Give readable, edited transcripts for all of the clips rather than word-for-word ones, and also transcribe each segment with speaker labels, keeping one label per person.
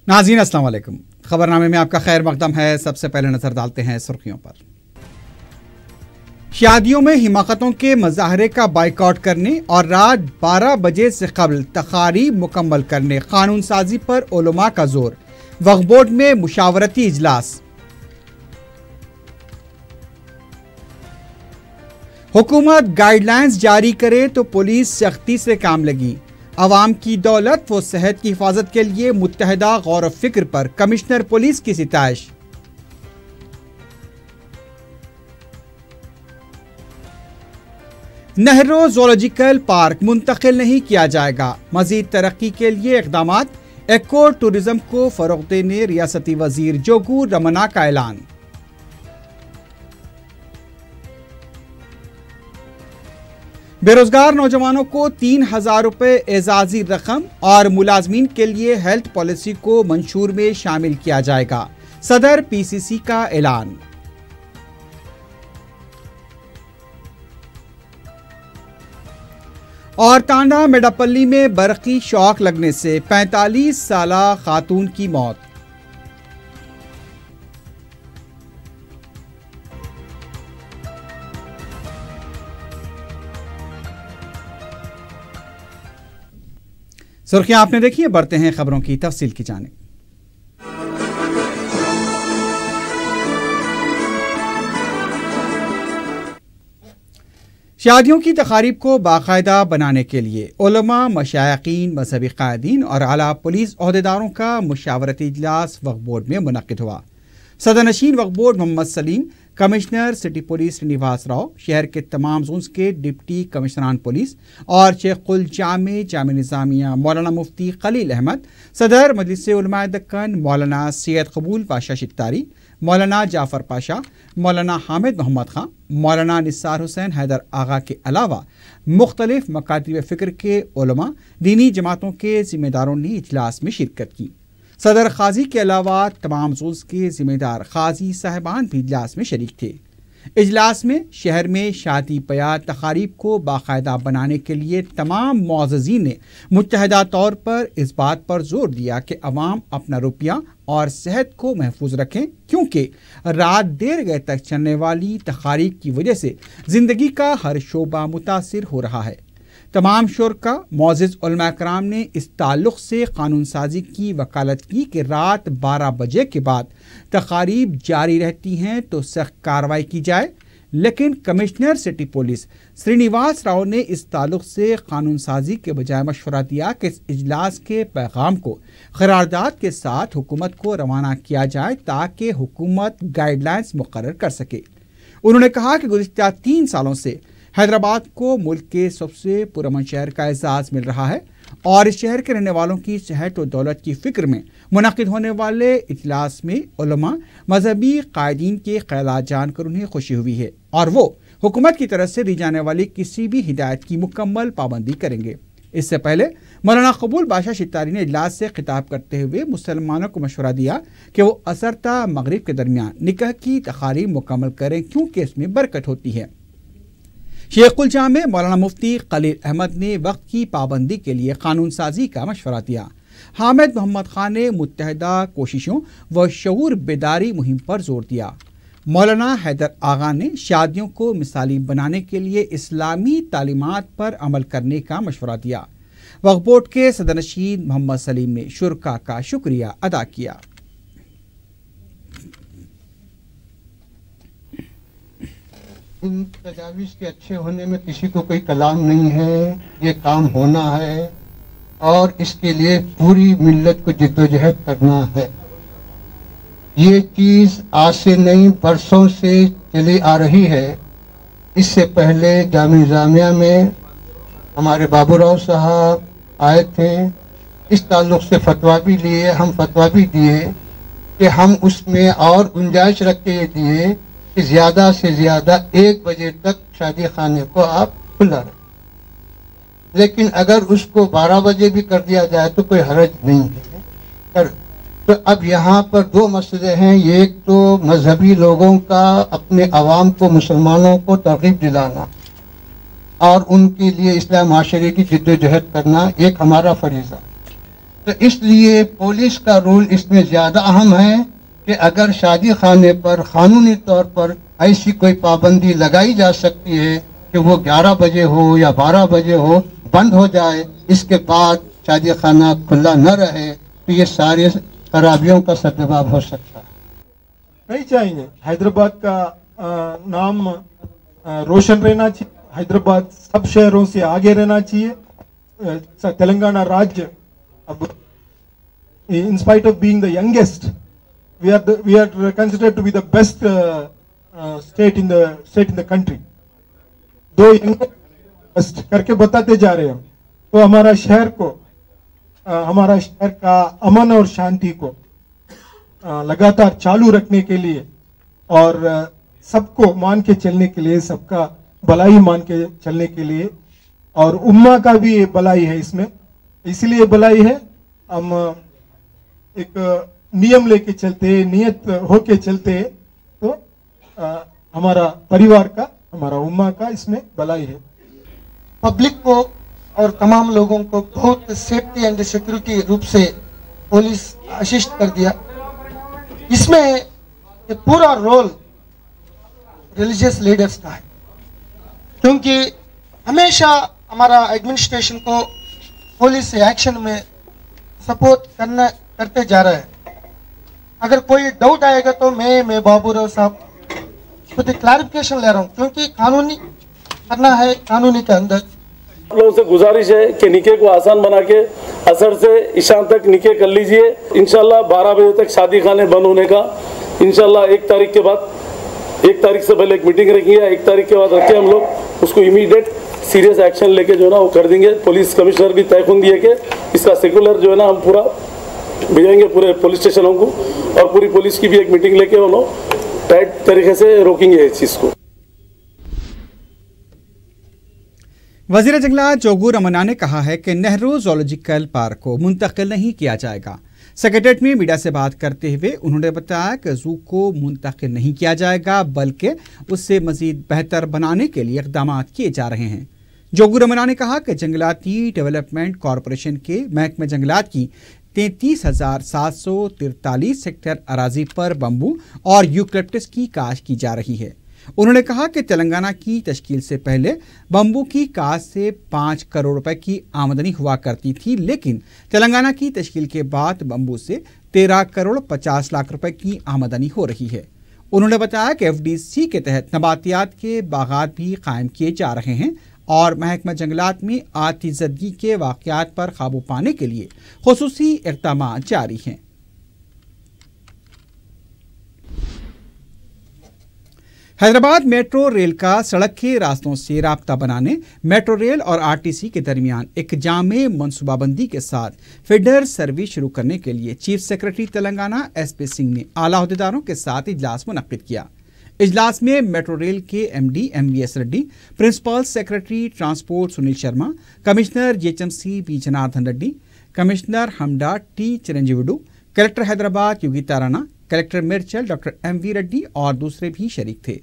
Speaker 1: ناظرین السلام علیکم، خبرنامے میں آپ کا خیر مقدم ہے۔ سب سے پہلے نظر ڈالتے ہیں سرخیوں پر۔ شادیوں میں حماقتوں کے مظاہرے کا بائیکاٹ کرنے اور رات 12 بجے سے قبل تقاریب مکمل کرنے قانون سازی پر علماء کا زور، وقف بورڈ میں مشاورتی اجلاس۔ حکومت گائیڈ لائنز جاری کرے تو پولیس سختی سے کام لگی۔ عوام کی دولت و صحت کی حفاظت کے لیے متحدہ غور و فکر پر کمشنر پولیس کی ستائش۔ نہرو زولوجیکل پارک منتقل نہیں کیا جائے گا، مزید ترقی کے لیے اقدامات۔ ایکو ٹورزم کو فروغ دینے ریاستی وزیر جوگو رمنا کا اعلان۔ بے روزگار نوجوانوں کو 3000 روپے اعزازی رقم اور ملازمین کے لیے ہیلتھ پالیسی کو منشور میں شامل کیا جائے گا، صدر پی سی سی کا اعلان۔ اور تانڈا میڈاپلی میں برقی شاک لگنے سے 45 سالہ خاتون کی موت۔ سرخیاں آپ نے دیکھی ہیں، بڑھتے ہیں خبروں کی تفصیل کی جانب۔ شادیوں کی تقاریب کو باقاعدہ بنانے کے لیے علماء، مشائقین، مذہبی قائدین اور اعلیٰ پولیس عہدیداروں کا مشاورتی اجلاس وقف بورڈ میں منعقد ہوا۔ صدر نشین وقف board Mohammad Saleem, commissioner city police Srinivas Rao, شہر کے تمام زونز کے ڈپٹی کمشنران پولیس اور شیخ الجامع جامع نظامیہ مولانا مفتی خلیل احمد، صدر مجلس علماء دکن مولانا سید قبول پاشا شتاری، مولانا جعفر پاشا، مولانا حامد محمد خان، مولانا نثار حسین حیدر آغا کے علاوہ مختلف مکاتب فکر کے علماء، دینی جماعتوں کے ذمہ داروں نے اجلاس میں شرکت کی۔ صدر قاضی کے علاوہ تمام زونز کے ذمہ دار قاضی صاحبان بھی اجلاس میں شریک تھے۔ اجلاس میں شہر میں شادی بیاہ تقاریب کو باقاعدہ بنانے کے لیے تمام معززین نے متحدہ طور پر اس بات پر زور دیا کہ عوام اپنا روپیہ اور صحت کو محفوظ رکھیں، کیونکہ رات دیر گئے تک چلنے والی تقاریب کی وجہ سے زندگی کا ہر شعبہ متاثر ہو رہا ہے۔ تمام شرکا معزز علماء کرام نے اس تعلق سے قانون سازی کی وکالت کی کہ رات 12 بجے کے بعد تقاریب جاری رہتی ہیں تو سخت کارروائی کی جائے، لیکن commissioner city police Srinivas Rao نے اس تعلق سے قانون سازی کے بجائے مشورہ دیا کہ اس اجلاس کے پیغام کو قرارداد کے ساتھ حکومت کو روانہ کیا جائے تاکہ حکومت گائیڈ لائنز مقرر کر سکے۔ انہوں نے کہا کہ گزشتہ 3 سالوں سے حیدرآباد کو ملک کے سب سے پرامن شہر کا اعزاز مل رہا ہے، اور اس شہر کے رہنے والوں کی صحت و دولت کی فکر میں منعقد ہونے والے اجلاس میں علماء، مذہبی قائدین کے خیالات جان کر انہیں خوشی ہوئی ہے، اور وہ حکومت کی طرف سے دی جانے والی کسی بھی ہدایت کی مکمل پابندی کریں گے۔ اس سے پہلے مولانا قبول پاشا شتاری نے اجلاس سے خطاب کرتے ہوئے مسلمانوں کو مشورہ دیا کہ وہ عصر تا مغرب کے درمیان نکاح کی تقاریب مکمل کریں، کیونکہ اس میں برکت ہوتی ہے۔ شیخ الجامع مولانا مفتی خلیل احمد نے وقت کی پابندی کے لیے قانون سازی کا مشورہ دیا۔ حامد محمد خان نے متحدہ کوششوں و شعور بیداری مہم پر زور دیا۔ مولانا حیدر آغا نے شادیوں کو مثالی بنانے کے لیے اسلامی تعلیمات پر عمل کرنے کا مشورہ دیا۔ وقف بورڈ کے صدر نشین محمد سلیم نے شرکا کا شکریہ ادا کیا۔
Speaker 2: ان تجاویز کے اچھے ہونے میں کسی کو کوئی کلام نہیں ہے، یہ کام ہونا ہے اور اس کے لیے پوری ملت کو جدوجہد کرنا ہے۔ یہ چیز آج سے نہیں برسوں سے چلی آ رہی ہے۔ اس سے پہلے جامع نظامیہ میں ہمارے بابو راؤ صاحب آئے تھے، اس تعلق سے فتویٰ بھی لیے، ہم فتویٰ بھی دیے کہ ہم اس میں اور گنجائش رکھ کے یہ دیے کہ زیادہ سے زیادہ 1 بجے تک شادی خانے کو آپ کھلا رکھیں، لیکن اگر اس کو 12 بجے بھی کر دیا جائے تو کوئی حرج نہیں ہے۔ تو اب یہاں پر 2 مسئلے ہیں، ایک تو مذہبی لوگوں کا اپنے عوام کو، مسلمانوں کو ترغیب دلانا اور ان کے لیے اصلاح معاشرے کی جد و جہد کرنا، ایک ہمارا فریضہ۔ तो इसलिए पुलिस का रोल इसमें ज़्यादा अहम है कि अगर शादी खाने पर कानूनी तौर पर ऐसी कोई पाबंदी लगाई जा सकती है कि वो 11 बजे हो या 12 बजे हो बंद हो जाए, इसके बाद शादी खाना खुला न रहे, तो ये सारे खराबियों का सद्भाव हो सकता है।
Speaker 3: नहीं चाहिए। हैदराबाद का नाम रोशन रहना चाहिए, हैदराबाद सब शहरों से आगे रहना चाहिए। तेलंगाना राज्य अब in spite of being the youngest, we are considered to be the best state in the country. दो youngest करके बताते जा रहे हैं, तो हमारा शहर का अमन और शांति को लगातार चालू रखने के लिए और सबको मान के चलने के लिए, सबका भलाई मान के चलने के लिए, और उम्मा का भी भलाई है इसमें, इसलिए भलाई है। हम एक नियम लेके चलते, नियत होके चलते, तो हमारा परिवार का, हमारा उम्मा का इसमें भलाई है।
Speaker 4: पब्लिक को और तमाम लोगों को बहुत सेफ्टी एंड सिक्योरिटी रूप से पुलिस असिस्ट कर दिया। इसमें ये पूरा रोल रिलीजियस लीडर्स का है, क्योंकि हमेशा हमारा एडमिनिस्ट्रेशन को पुलिस एक्शन में सपोर्ट करते जा रहा है। अगर कोई डाउट आएगा तो मैं बाबूराव साहब खुद क्लैरिफिकेशन ले रहा हूँ, क्योंकि कानूनी करना है, कानूनी के अंदर।
Speaker 5: आप लोगों से गुजारिश है कि निके को आसान बना के असर से ईशान तक निके कर लीजिए। इंशाल्लाह 12 बजे तक शादी खाने बंद होने का, इंशाल्लाह 1 तारीख के बाद, 1 तारीख से पहले एक मीटिंग रखिए, 1 तारीख के बाद रखे हम लोग उसको इमीडिएट सीरियस एक्शन लेके जो है ना वो कर देंगे। पुलिस कमिश्नर भी तयखुन दिए कि इसका सेक्युलर जो है ना हम पूरा भेजेंगे पूरे पुलिस स्टेशनों को, और पूरी पुलिस की भी एक मीटिंग लेके वो लोग टाइट तरीके से रोकेंगे इस चीज़ को।
Speaker 1: वज़ीर जंगलात जोगू रमन्ना ने कहा है कि नेहरू ज़ूलॉजिकल पार्क को मुंतकिल नहीं किया जाएगा। सेक्रेटेरिएट में मीडिया से बात करते हुए उन्होंने बताया कि ज़ू को मुंतकिल नहीं किया जाएगा, बल्कि उससे मज़ीद बेहतर बनाने के लिए इक़दाम किए जा रहे हैं। जोगू रमन्ना ने कहा कि जंगलाती डेवलपमेंट कॉरपोरेशन के महकमे जंगलात की 33,743 हेक्टेयर अराजी पर बम्बू और यूकलिप्टस की काश्त की जा रही है। उन्होंने कहा कि तेलंगाना की तश्कील से पहले बम्बू की काश्त से 5 करोड़ रुपए की आमदनी हुआ करती थी, लेकिन तेलंगाना की तश्कील के बाद बम्बू से 13 करोड़ 50 लाख रुपए की आमदनी हो रही है। उन्होंने बताया कि FDC के तहत नबातियात के बागात भी कायम किए जा रहे हैं और महकमा जंगलात में आतिज़दगी के वाक़यात पर काबू पाने के लिए खुसूसी इक़दाम जारी हैं। हैदराबाद मेट्रो रेल का सड़क के रास्तों से राब्ता बनाने, मेट्रो रेल और RTC के दरमियान एक जामे मनसूबाबंदी के साथ फीडर सर्विस शुरू करने के लिए chief secretary Telangana SP Singh ने आला अहदेदारों के साथ इजलास मुनक्किद किया। इजलास में मेट्रो रेल के MD MVS Reddy, principal secretary transport Sunil Sharma, commissioner GHMC B Janardhan Reddy, commissioner HMDA T Chiranjeevulu, collector Hyderabad Yogita Rana, collector Medchal doctor MV Reddy और दूसरे भी शरीक थे।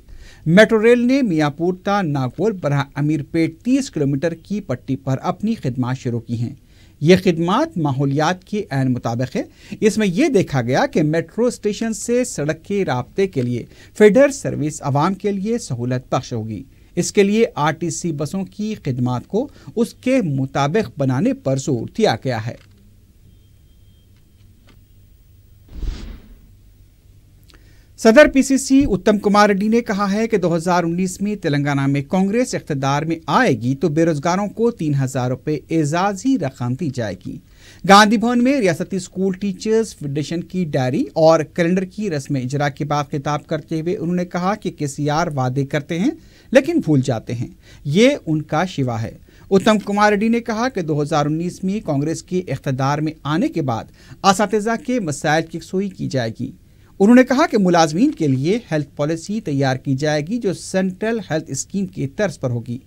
Speaker 1: मेट्रो रेल ने मियाँपुर ता नागपुर बरहा अमीरपेट 30 किलोमीटर की पट्टी पर अपनी खिदमात शुरू की हैं। ये खिदमात माहौलियात के ऐन मुताबिक है। इसमें यह देखा गया कि मेट्रो स्टेशन से सड़क के राब्ते के लिए फीडर सर्विस आवाम के लिए सहूलत बख्श होगी। इसके लिए RTC बसों की खिदमात को उसके मुताबिक बनाने पर जोर दिया गया है। सदर PCC उत्तम कुमार रेड्डी ने कहा है कि 2019 में तेलंगाना में कांग्रेस इख्तियार में आएगी तो बेरोजगारों को 3,000 रुपये एजाजी रकम दी जाएगी। गांधी भवन में रियासती स्कूल टीचर्स फेडरेशन की डायरी और कैलेंडर की रस्म इजरा के बाद खिताब करते हुए उन्होंने कहा कि KCR वादे करते हैं लेकिन भूल जाते हैं, ये उनका शिवा है। उत्तम कुमार रेड्डी ने कहा कि 2019 में कांग्रेस के इख्तियार में आने के बाद असातिज़ा के मसाइल की यकसुई की जाएगी। उन्होंने कहा कि मुलाजमीन के लिए हेल्थ पॉलिसी तैयार की जाएगी जो सेंट्रल हेल्थ स्कीम के तर्ज पर होगी।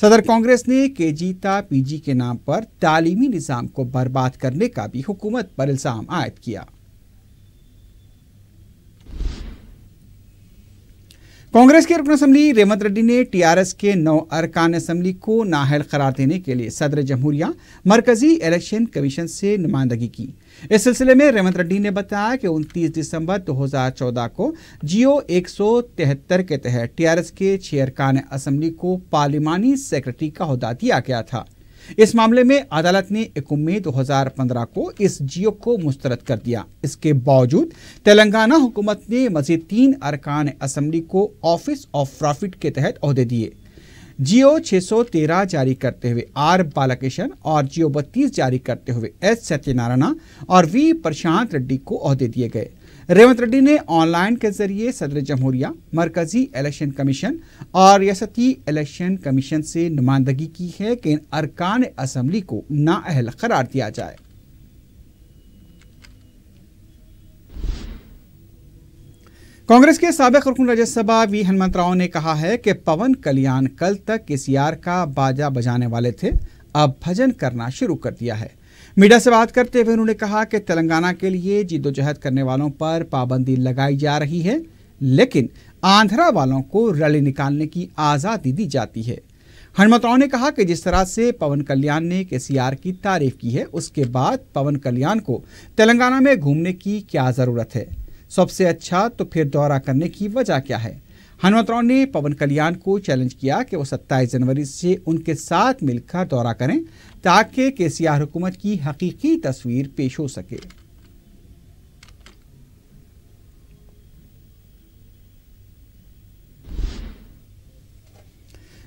Speaker 1: सदर कांग्रेस ने KG ता PG के नाम पर तालीमी निज़ाम को बर्बाद करने का भी हुकूमत पर इल्ज़ाम आयद किया। कांग्रेस के रुकन असम्बली रेवंत रेड्डी ने टीआरएस के 9 अरकान असम्बली को नाअहल करार देने के लिए सदर जमहूरिया मरकजी इलेक्शन कमीशन से नुमाइंदगी की। इस सिलसिले में रेवंत रेड्डी ने बताया कि 29 दिसंबर 2014 को जियो 173 के तहत टीआरएस के 6 अरकान असम्बली को पार्लिमानी सेक्रेटरी का ओहदा दिया गया था। इस मामले में अदालत ने 1 मई 2015 को इस जियो को मुस्तरद कर दिया। इसके बावजूद तेलंगाना हुकूमत ने मजीद 3 अरकान असम्बली को ऑफिस ऑफ प्रॉफिट के तहत ओहदे दिए। जियो 613 जारी करते हुए आर बालाकृष्णन और जियो 32 जारी करते हुए एस सत्यनारायण और वी प्रशांत रेड्डी को ओहदे दिए गए। रेवंत रेड्डी ने ऑनलाइन के जरिए सदर जमहूरिया मरकजी इलेक्शन कमीशन और रियासती इलेक्शन कमीशन से नुमाइंदगी की है कि इन अरकान असम्बली को नाअहल करार दिया जाए। कांग्रेस के साबिक रुकन राज्यसभा वी हनुमंत राव ने कहा है कि पवन कल्याण कल तक केसीआर का बाजा बजाने वाले थे, अब भजन करना शुरू कर दिया है। मीडिया से बात करते हुए उन्होंने कहा कि तेलंगाना के लिए जिद्दोजहद करने वालों पर पाबंदी लगाई जा रही है, लेकिन आंध्रा वालों को रैली निकालने की आज़ादी दी जाती है। हनुमंत राव ने कहा कि जिस तरह से पवन कल्याण ने केसीआर की तारीफ की है, उसके बाद पवन कल्याण को तेलंगाना में घूमने की क्या ज़रूरत है? सबसे अच्छा तो फिर दौरा करने की वजह क्या है? हनुमंत राव ने पवन कल्याण को चैलेंज किया कि वो 27 जनवरी से उनके साथ मिलकर दौरा करें ताकि केसीआर हुकूमत की हकीकी तस्वीर पेश हो सके।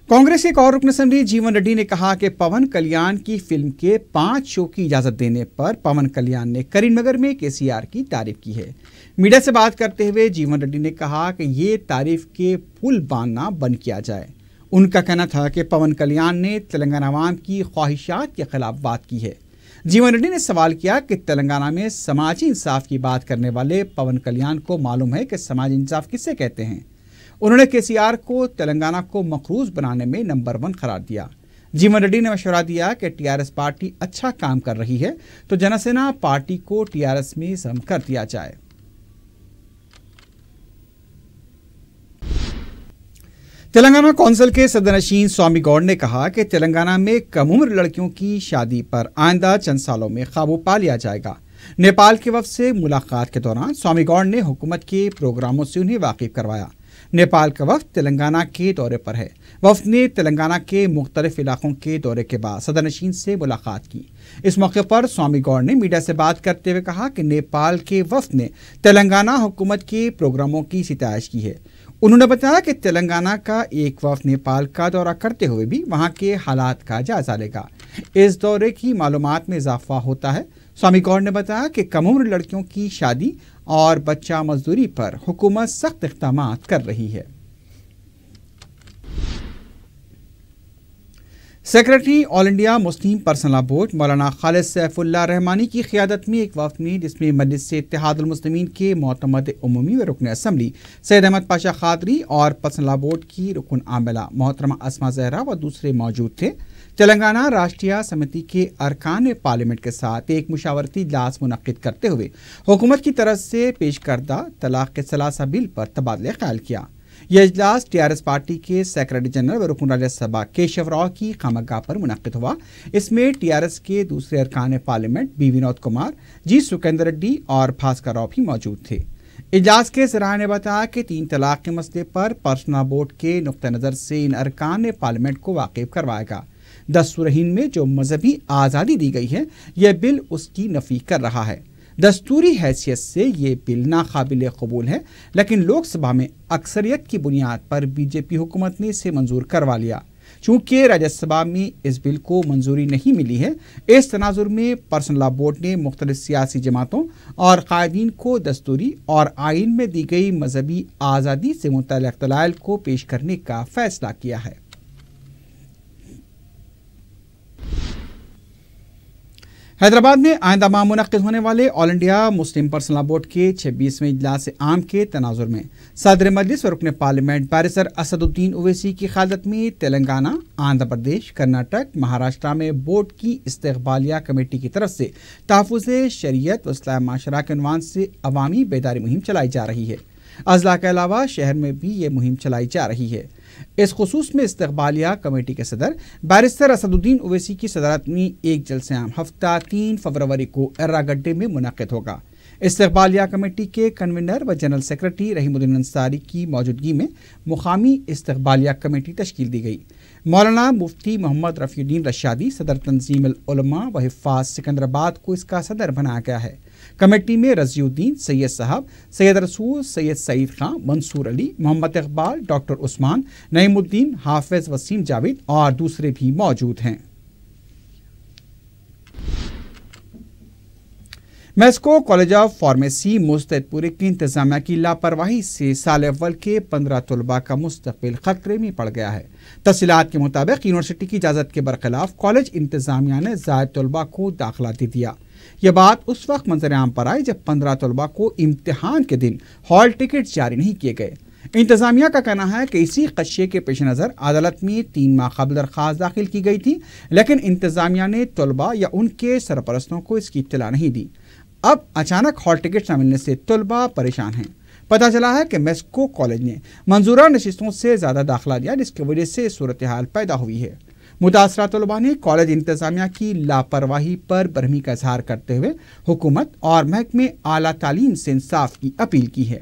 Speaker 1: कांग्रेस के एक और रुकन असम्बली जीवन रेड्डी ने कहा कि पवन कल्याण की फिल्म के 5 शो की इजाजत देने पर पवन कल्याण ने करीमनगर में केसीआर की तारीफ की है। मीडिया से बात करते हुए जीवन रेड्डी ने कहा कि ये तारीफ के पुल बांधना बंद किया जाए। उनका कहना था कि पवन कल्याण ने तेलंगाना अवाम की ख्वाहिशात के खिलाफ बात की है। जीवन रेड्डी ने सवाल किया कि तेलंगाना में समाजी इंसाफ की बात करने वाले पवन कल्याण को मालूम है कि समाजी इंसाफ किसे कहते हैं। उन्होंने केसीआर को तेलंगाना को मकरूज बनाने में नंबर 1 करार दिया। जीवन रेड्डी ने मशवरा दिया कि टीआरएस पार्टी अच्छा काम कर रही है तो जनसेना पार्टी को टीआरएस में शामिल कर दिया जाए। तेलंगाना कौंसिल के सदरनशीन स्वामी गौड़ ने कहा कि तेलंगाना में कम उम्र लड़कियों की शादी पर आइंदा चंद सालों में काबू पा लिया जाएगा। नेपाल के वफ्द से मुलाकात के दौरान स्वामी गौड़ ने हुकूमत के प्रोग्रामों से उन्हें वाकिफ करवाया। नेपाल का वफ्द तेलंगाना के दौरे पर है। वफ्द ने तेलंगाना के मुख्तलिफ इलाकों के दौरे के बाद सदरनशीन से मुलाकात की। इस मौके पर स्वामी गौड़ ने मीडिया से बात करते हुए कहा कि नेपाल के वफ्द ने तेलंगाना हुकूमत के प्रोग्रामों की सितारिश की है। उन्होंने बताया कि तेलंगाना का एक वफ्द नेपाल का दौरा करते हुए भी वहां के हालात का जायजा लेगा। इस दौरे की मालूमात में इजाफा होता है। स्वामी गौड़ ने बताया कि कम उम्र लड़कियों की शादी और बच्चा मजदूरी पर हुकूमत सख्त इक़दाम कर रही है। Secretary all India Muslim personal law board मौलाना खालिद सैफुल्लाह रहमानी की क़ियादत में एक वफ़द में जिसमें मजलिस से इत्तेहादुल मुस्लिमीन के मोतमद उमूमी व रुकन असम्बली सैयद अहमद पाशा खादरी और पर्सनल लॉ बोर्ड की रुकन आमिला मोहतरमा अस्मा ज़हरा व दूसरे मौजूद थे। तेलंगाना राष्ट्रीय समिति के अरकान पार्लियामेंट के साथ एक मुशावरती इजलास मुनक्किद करते हुए हुकूमत की तरफ से पेश करदा तलाक़ सलासा बिल पर तबादला ख्याल किया। यह इजलास टीआरएस पार्टी के सेक्रेटरी जनरल व रुकन राज्यसभा केशव राव की खामगाह पर मुनक्किद हुआ। इसमें टीआरएस के दूसरे अरकान पार्लियामेंट बी विनोद कुमार, जी सुकेंद्र रेड्डी और भास्कर राव भी मौजूद थे। इजलास के ज़राए ने बताया कि 3 तलाक़ के मसले पर पर्सनल बोर्ड के नुक्ता नज़र से इन अरकान पार्लियामेंट को वाकिफ करवाएगा। दस्तूरहीन में जो मजहबी आज़ादी दी गई है, यह बिल उसकी नफ़ी कर रहा है। दस्तूरी हैसियत से ये बिल नाकाबिल कबूल है, लेकिन लोकसभा में अक्सरियत की बुनियाद पर बीजेपी हुकूमत ने इसे मंजूर करवा लिया। चूँकि राज्यसभा में इस बिल को मंजूरी नहीं मिली है, इस तनाजुर में पर्सनल लॉ बोर्ड ने मुख्तलिफ सियासी जमातों और कायदीन को दस्तूरी और आइन में दी गई मजहबी आज़ादी से मुतल्लिक़ दलाइल को पेश करने का फैसला किया है। हैदराबाद में आइंदा माह मुनक्किद होने वाले all India Muslim personal law board के 26वें इजलास आम के तनाजुर में सदर मजलिस व रुकन पार्लियामेंट बैरिस्टर असदुद्दीन ओवैसी की क़यादत में तेलंगाना, आंध्र प्रदेश, कर्नाटक, महाराष्ट्र में बोर्ड की इस्तक़बालिया कमेटी की तरफ से तहफ़्फ़ुज़ शरीयत व इस्लाह माशरा के उन्वान से अवामी बेदारी मुहिम चलाई जा रही है। اضلاع کے علاوہ شہر میں بھی یہ مہم چلائی جا رہی ہے۔ اس خصوص میں استقبالیہ کمیٹی کے صدر بیرسٹر اسد الدین اویسی کی صدارت میں ایک جلسہ عام ہفتہ 3 فروری کو ارراگڈے میں منعقد ہوگا۔ استقبالیہ کمیٹی کے کنوینر و جنرل سیکرٹری رحیم الدین انصاری کی موجودگی میں مقامی استقبالیہ کمیٹی تشکیل دی گئی۔ مولانا مفتی محمد رفیع الدین رشادی صدر تنظیم العلماء و حفاظ سکندرآباد کو اس کا صدر بنایا گیا ہے۔ کمیٹی میں رضی الدین، سید صاحب، سید رسول، سید سعید خان، منصور علی، محمد اقبال، ڈاکٹر عثمان، نعیم الدین، حافظ وسیم جاوید اور دوسرے بھی موجود ہیں۔ میسکو کالج آف فارمیسی مستعد پورے کی انتظامیہ کی لاپرواہی سے سال اول کے 15 طلباء کا مستقبل خطرے میں پڑ گیا ہے۔ تفصیلات کے مطابق یونیورسٹی کی اجازت کے برخلاف کالج انتظامیہ نے زائد طلباء کو داخلہ دے دیا۔ یہ بات اس وقت منظر عام پر آئی جب 15 طلباء کو امتحان کے دن ہال ٹکٹ جاری نہیں کیے گئے۔ انتظامیہ کا کہنا ہے کہ اسی خدشے کے پیش نظر عدالت میں 3 ماہ قبل درخواست داخل کی گئی تھی، لیکن انتظامیہ نے طلباء یا ان کے سرپرستوں کو اس کی اطلاع نہیں دی۔ اب اچانک ہال ٹکٹ نہ ملنے سے طلباء پریشان ہیں۔ پتہ چلا ہے کہ میسکو کالج نے منظورہ نشستوں سے زیادہ داخلہ لیا، جس کی وجہ سے صورتحال پیدا ہوئی ہے۔ متاثرہ طلباء نے کالج انتظامیہ کی لاپرواہی پر برہمی کا اظہار کرتے ہوئے حکومت اور محکمہ اعلیٰ تعلیم سے انصاف کی اپیل کی ہے۔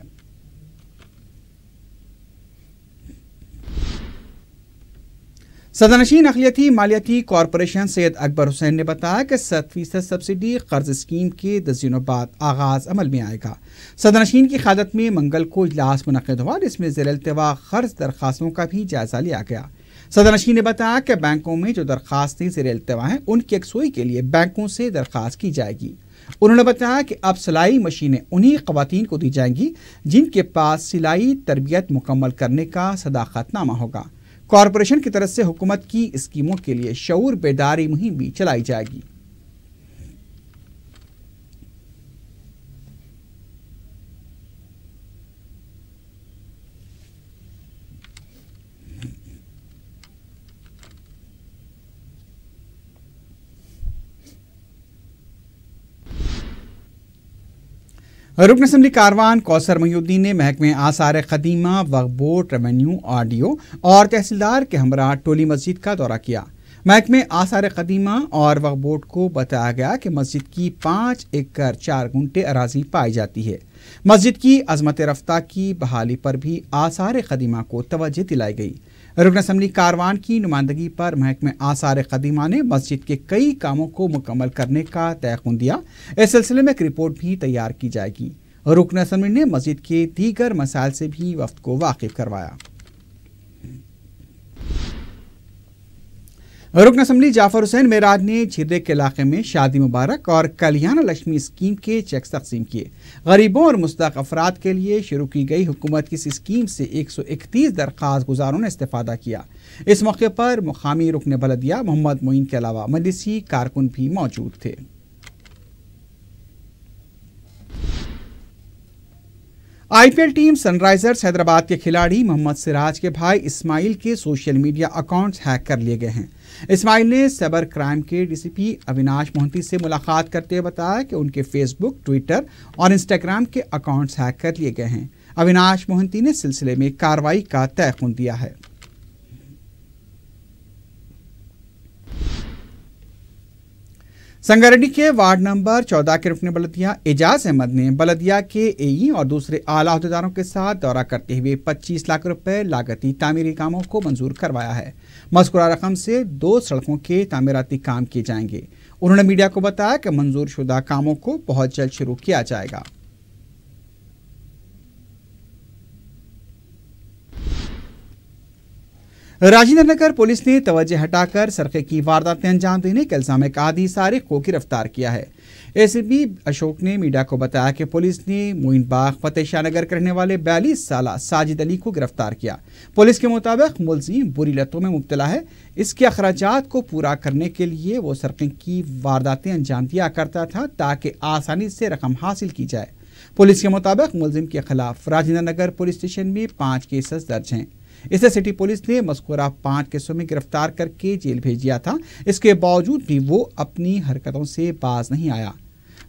Speaker 1: صدرنشین اقلیتی مالیاتی کارپوریشن سید اکبر حسین نے بتایا کہ 7% سبسڈی قرض اسکیم کے 10 دنوں بعد آغاز عمل میں آئے گا۔ صدرنشین کی قیادت میں منگل کو اجلاس منعقد ہوا، جس میں زیر التواء قرض درخواستوں کا بھی جائزہ لیا گیا۔ صدرنشین نے بتایا کہ بینکوں میں جو درخواستیں زیر التواء ہیں ان کی یکسوئی کے لیے بینکوں سے درخواست کی جائے گی۔ انہوں نے بتایا کہ اب سلائی مشینیں انہی خواتین کو دی جائیں گی جن کے پاس سلائی تربیت مکمل کرنے کا صداقت نامہ ہوگا۔ کارپوریشن کی طرف سے حکومت کی اسکیموں کے لیے شعور بیداری مہم بھی چلائی جائے گی۔ رکن اسمبلی کاروان کوثر محی الدین نے محکمہ آثار قدیمہ، وقف بورڈ، ریونیو، RDO اور تحصیلدار کے ہمراہ ٹولی مسجد کا دورہ کیا۔ محکمہ آثار قدیمہ اور وقف بورڈ کو بتایا گیا کہ مسجد کی 5 ایکڑ 4 گنٹے اراضی پائی جاتی ہے۔ مسجد کی عظمت رفتہ کی بحالی پر بھی آثار قدیمہ کو توجہ دلائی گئی۔ رکن اسمبلی کاروان کی نمائندگی پر محکمہ آثار قدیمہ نے مسجد کے کئی کاموں کو مکمل کرنے کا تیقن دیا۔ اس سلسلے میں ایک رپورٹ بھی تیار کی جائے گی۔ رکن اسمبلی نے مسجد کے دیگر مسائل سے بھی وفد کو واقف کروایا۔ رکن اسمبلی جعفر حسین معراج نے جھرے کے علاقے میں شادی مبارک اور کلیانہ لکشمی اسکیم کے چیکس تقسیم کیے۔ غریبوں اور مستحق افراد کے لیے شروع کی گئی حکومت کی اس اسکیم سے 131 درخواست گزاروں نے استفادہ کیا۔ اس موقع پر مقامی رکن بلدیہ محمد معین کے علاوہ مجلسی کارکن بھی موجود تھے۔ IPL ٹیم سن رائزرز حیدرآباد کے کھلاڑی محمد سراج کے بھائی اسماعیل کے سوشل میڈیا اکاؤنٹس ہیک کر لیے گئے ہیں۔ اسماعیل نے سائبر کرائم کے DCP اویناش مہنتی سے ملاقات کرتے ہوئے بتایا کہ ان کے فیس بک، ٹویٹر اور انسٹاگرام کے اکاؤنٹس ہیک کر لیے گئے ہیں۔ اویناش مہنتی نے سلسلے میں کارروائی کا تیقن دیا ہے۔ سنگاریڈی کے وارڈ نمبر 14 کے رکن بلدیہ اعجاز احمد نے بلدیہ کے AE اور دوسرے اعلیٰ عہدیداروں کے ساتھ دورہ کرتے ہوئے 25 لاکھ روپے لاگتی تعمیری کاموں کو منظور کروایا ہے۔ مذکورہ رقم سے 2 سڑکوں کے تعمیراتی کام کیے جائیں گے۔ انہوں نے میڈیا کو بتایا کہ منظور شدہ کاموں کو بہت جلد شروع کیا جائے گا۔ راجندر نگر پولیس نے توجہ ہٹا کر سرقے کی وارداتیں انجام دینے کے الزام ایک عادی سارق کو گرفتار کیا ہے۔ ACP اشوک نے میڈیا کو بتایا کہ پولیس نے موئن باغ فتح شاہ نگر کے رہنے والے 42 سالہ ساجد علی کو گرفتار کیا۔ پولیس کے مطابق ملزم بری لتوں میں مبتلا ہے۔ اس کے اخراجات کو پورا کرنے کے لیے وہ سرقے کی وارداتیں انجام دیا کرتا تھا تاکہ آسانی سے رقم حاصل کی جائے۔ پولیس کے مطابق ملزم کے خلاف راجندر نگر پولیس اسٹیشن میں 5 کیسز درج ہیں۔ اسے سٹی پولیس نے مذکورہ 5 کیسوں میں گرفتار کر کے جیل بھیج دیا تھا۔ اس کے باوجود بھی وہ اپنی حرکتوں سے باز نہیں آیا۔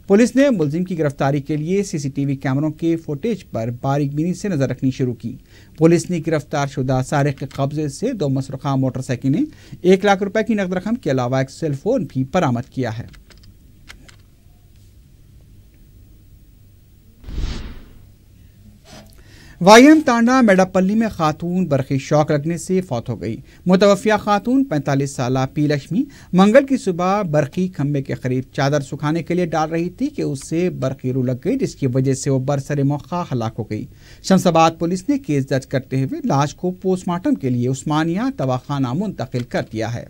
Speaker 1: पुलिस ने मुलजिम की गिरफ्तारी के लिए CCTV कैमरों के फुटेज पर बारीक बीनी से नजर रखनी शुरू की। पुलिस ने गिरफ्तार शुदा सारिक के कब्जे से 2 मसरूखा मोटरसाइकिलें, 1 लाख रुपए की नकद रकम के अलावा एक सेल फोन भी बरामद किया है। वाईएम तांडा मेडापल्ली में खातून बरखी शौक लगने से फौत हो गई। मुतवफ़िया खातून 45 साला पी लक्ष्मी मंगल की सुबह बरखी खंबे के करीब चादर सुखाने के लिए डाल रही थी कि उससे बरखी रू लग गई, जिसकी वजह से वो बरसरे मौका हलाक हो गई। शमशाबाद पुलिस ने केस दर्ज करते हुए लाश को पोस्टमार्टम के लिए उस्मानिया दवाखाना मुंतकिल कर दिया है।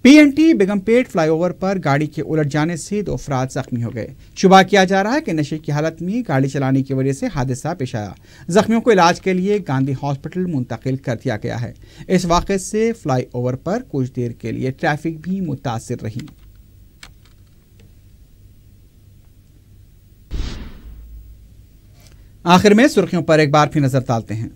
Speaker 1: PNT बेगमपेट फ्लाईओवर पर गाड़ी के उलट जाने से 2 अफराद जख्मी हो गए। शुबा किया जा रहा है कि नशे की हालत में गाड़ी चलाने की वजह से हादसा पेश आया। जख्मियों को इलाज के लिए गांधी हॉस्पिटल मुंतकिल कर दिया गया है। इस वाक़े से फ्लाईओवर पर कुछ देर के लिए ट्रैफिक भी मुतासिर रही। आखिर में सुर्खियों पर एक बार फिर नजर डालते हैं।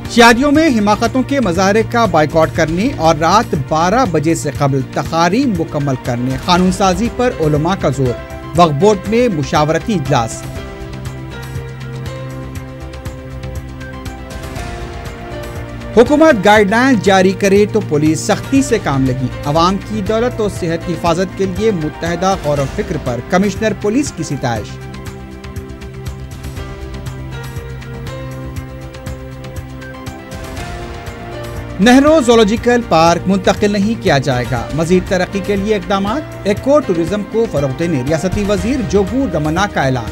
Speaker 1: शादियों में हिमाकतों के मज़ाहरे का बाइकआउट करने और रात 12 बजे से कबल तकारीब मुकम्मल करने, कानून साजी पर उलमा का जोर। वक्फ बोर्ड में मुशावरती इजलास। हुकूमत गाइडलाइन जारी करे तो पुलिस सख्ती से काम लगी। अवाम की दौलत और सेहत की हिफाजत के लिए मुत्तहदा गौर व फिक्र पर कमिश्नर पुलिस की सिताइश। नेहरू ज़ूलॉजिकल पार्क मुंतकिल नहीं किया जाएगा। मजीद तरक्की के लिए इक़दामात। एको टूरिज्म को फरोग़ देने रियासती वजीर जोगू रमन्ना का ऐलान।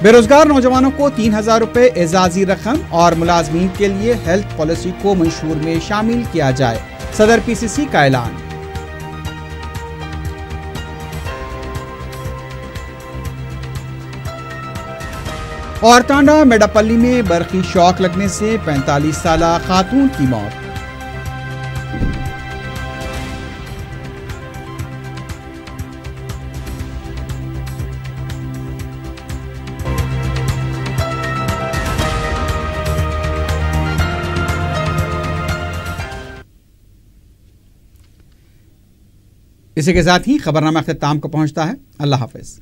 Speaker 1: बेरोजगार नौजवानों को 3000 रुपए एजाजी रकम और मुलाजमीन के लिए हेल्थ पॉलिसी को मंशूर में शामिल किया जाए। सदर PCC का ऐलान। और तांडा मेडापल्ली में बरखी शौक लगने से 45 साला खातून की मौत। इसी के साथ ही खबरनामा अख्ताम को पहुंचता है। अल्लाह हाफिज।